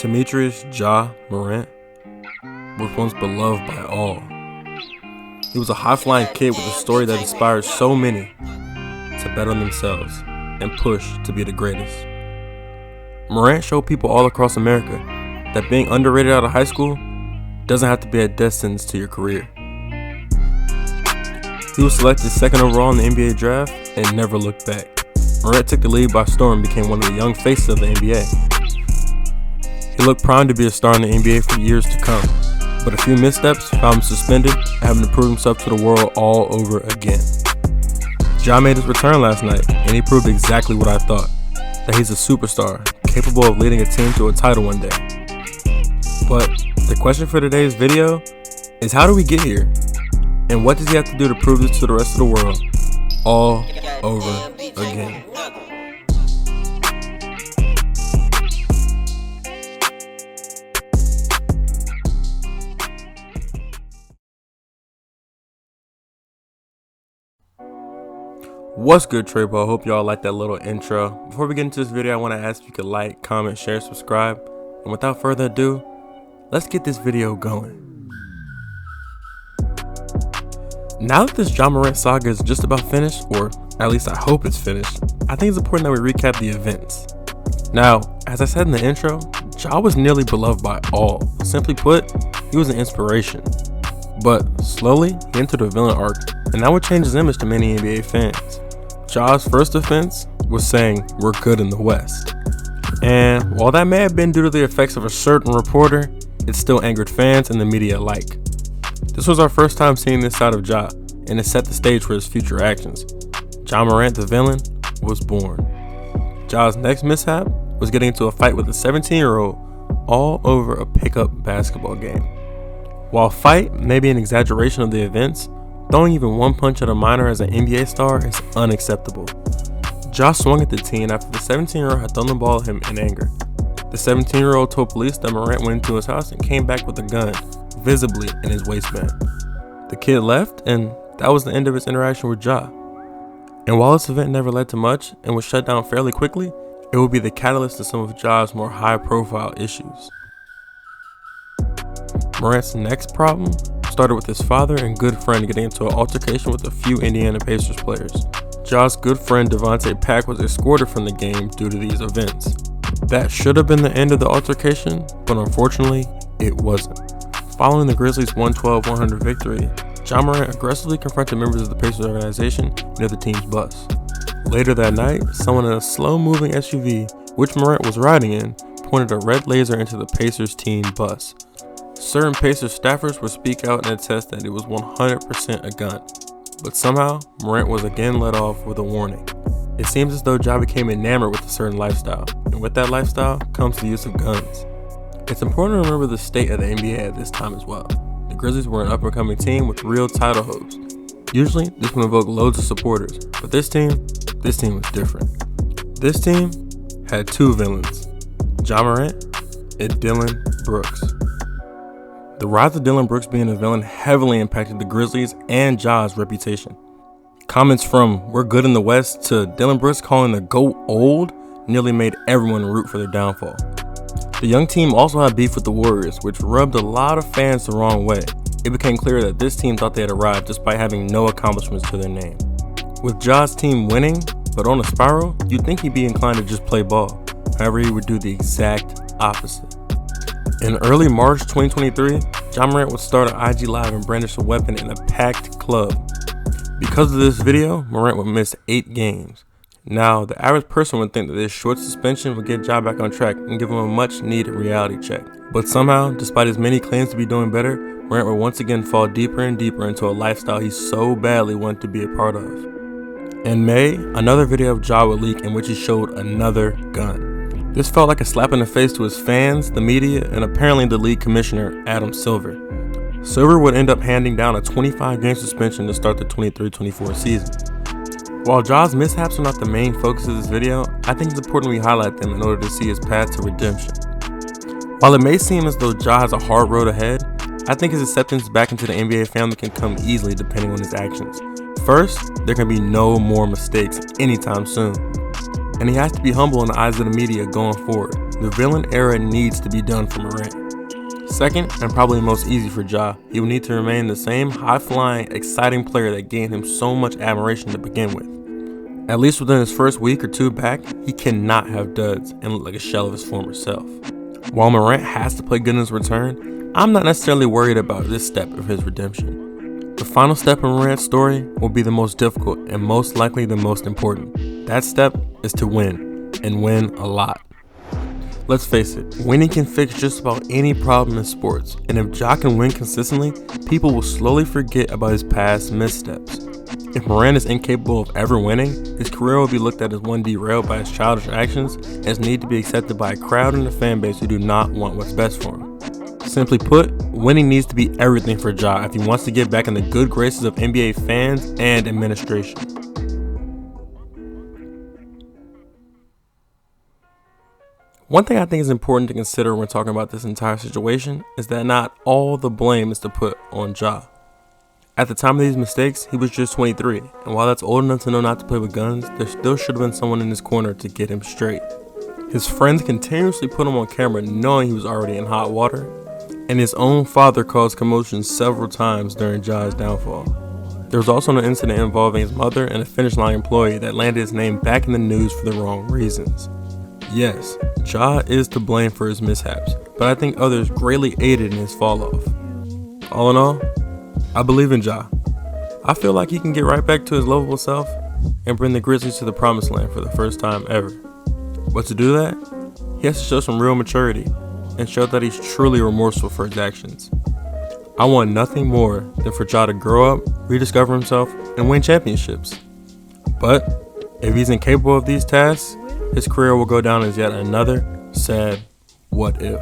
Demetrius Ja Morant was once beloved by all. He was a high-flying kid with a story that inspired so many to bet on themselves and push to be the greatest. Morant showed people all across America that being underrated out of high school doesn't have to be a death sentence to your career. He was selected second overall in the NBA draft and never looked back. Morant took the league by storm and became one of the young faces of the NBA. He looked primed to be a star in the NBA for years to come, but a few missteps found him suspended, having to prove himself to the world all over again. Ja made his return last night, and he proved exactly what I thought, that he's a superstar, capable of leading a team to a title one day. But the question for today's video is, how do we get here? And what does he have to do to prove this to the rest of the world all over again? What's good, Treybo? I hope y'all like that little intro. Before we get into this video, I want to ask if you could like, comment, share, subscribe. And without further ado, let's get this video going. Now that this Ja Morant saga is just about finished, or at least I hope it's finished, I think it's important that we recap the events. Now, as I said in the intro, Ja was nearly beloved by all. Simply put, he was an inspiration. But slowly, he entered a villain arc, and that would change his image to many NBA fans. Ja's first offense was saying, "We're good in the West." And while that may have been due to the effects of a certain reporter, it still angered fans and the media alike. This was our first time seeing this side of Ja, and it set the stage for his future actions. Ja Morant, the villain, was born. Ja's next mishap was getting into a fight with a 17-year-old all over a pickup basketball game. While fight may be an exaggeration of the events, throwing even one punch at a minor as an NBA star is unacceptable. Ja swung at the teen after the 17-year-old had thrown the ball at him in anger. The 17-year-old told police that Morant went into his house and came back with a gun, visibly in his waistband. The kid left, and that was the end of his interaction with Ja. And while this event never led to much and was shut down fairly quickly, it would be the catalyst to some of Ja's more high-profile issues. Morant's next problem started with his father and good friend getting into an altercation with a few Indiana Pacers players. Ja's good friend Devontae Pack was escorted from the game due to these events. That should have been the end of the altercation, but unfortunately, it wasn't. Following the Grizzlies' 112-100 victory, Ja Morant aggressively confronted members of the Pacers organization near the team's bus. Later that night, someone in a slow-moving SUV, which Morant was riding in, pointed a red laser into the Pacers team bus. Certain Pacers staffers would speak out and attest that it was 100% a gun, but somehow Morant was again let off with a warning. It seems as though Ja became enamored with a certain lifestyle, and with that lifestyle comes the use of guns. It's important to remember the state of the NBA at this time as well. The Grizzlies were an up-and-coming team with real title hopes. Usually, this would evoke loads of supporters, but this team was different. This team had two villains, Ja Morant and Dillon Brooks. The rise of Dillon Brooks being a villain heavily impacted the Grizzlies and Ja's reputation. Comments from "we're good in the West" to Dillon Brooks calling the GOAT old nearly made everyone root for their downfall. The young team also had beef with the Warriors, which rubbed a lot of fans the wrong way. It became clear that this team thought they had arrived despite having no accomplishments to their name. With Ja's team winning, but on a spiral, you'd think he'd be inclined to just play ball. However, he would do the exact opposite. In early March 2023, Ja Morant would start an IG Live and brandish a weapon in a packed club. Because of this video, Morant would miss 8 games. Now, the average person would think that this short suspension would get Ja back on track and give him a much needed reality check. But somehow, despite his many claims to be doing better, Morant would once again fall deeper and deeper into a lifestyle he so badly wanted to be a part of. In May, another video of Ja would leak in which he showed another gun. This felt like a slap in the face to his fans, the media, and apparently the league commissioner, Adam Silver. Silver would end up handing down a 25-game suspension to start the 23-24 season. While Ja's mishaps are not the main focus of this video, I think it's important we highlight them in order to see his path to redemption. While it may seem as though Ja has a hard road ahead, I think his acceptance back into the NBA family can come easily depending on his actions. First, there can be no more mistakes anytime soon. and he has to be humble in the eyes of the media going forward. The villain era needs to be done for Morant. Second, and probably most easy for Ja, he will need to remain the same high-flying, exciting player that gained him so much admiration to begin with. At least within his first week or two back, he cannot have duds and look like a shell of his former self. While Morant has to play good in his return, I'm not necessarily worried about this step of his redemption. The final step in Morant's story will be the most difficult and most likely the most important. That step is to win, and win a lot. Let's face it, winning can fix just about any problem in sports, and if Ja can win consistently, people will slowly forget about his past missteps. If Morant is incapable of ever winning, his career will be looked at as one derailed by his childish actions and his need to be accepted by a crowd and a fan base who do not want what's best for him. Simply put, winning needs to be everything for Ja if he wants to get back in the good graces of NBA fans and administration. One thing I think is important to consider when talking about this entire situation is that not all the blame is to put on Ja. At the time of these mistakes, he was just 23, and while that's old enough to know not to play with guns, there still should have been someone in his corner to get him straight. His friends continuously put him on camera knowing he was already in hot water, and his own father caused commotion several times during Ja's downfall. There was also an incident involving his mother and a Finish Line employee that landed his name back in the news for the wrong reasons. Yes, Ja is to blame for his mishaps, but I think others greatly aided in his fall off. All in all, I believe in Ja. I feel like he can get right back to his lovable self and bring the Grizzlies to the promised land for the first time ever. But to do that, he has to show some real maturity and show that he's truly remorseful for his actions. I want nothing more than for Ja to grow up, rediscover himself, and win championships. But if he's incapable of these tasks, his career will go down as yet another sad what if.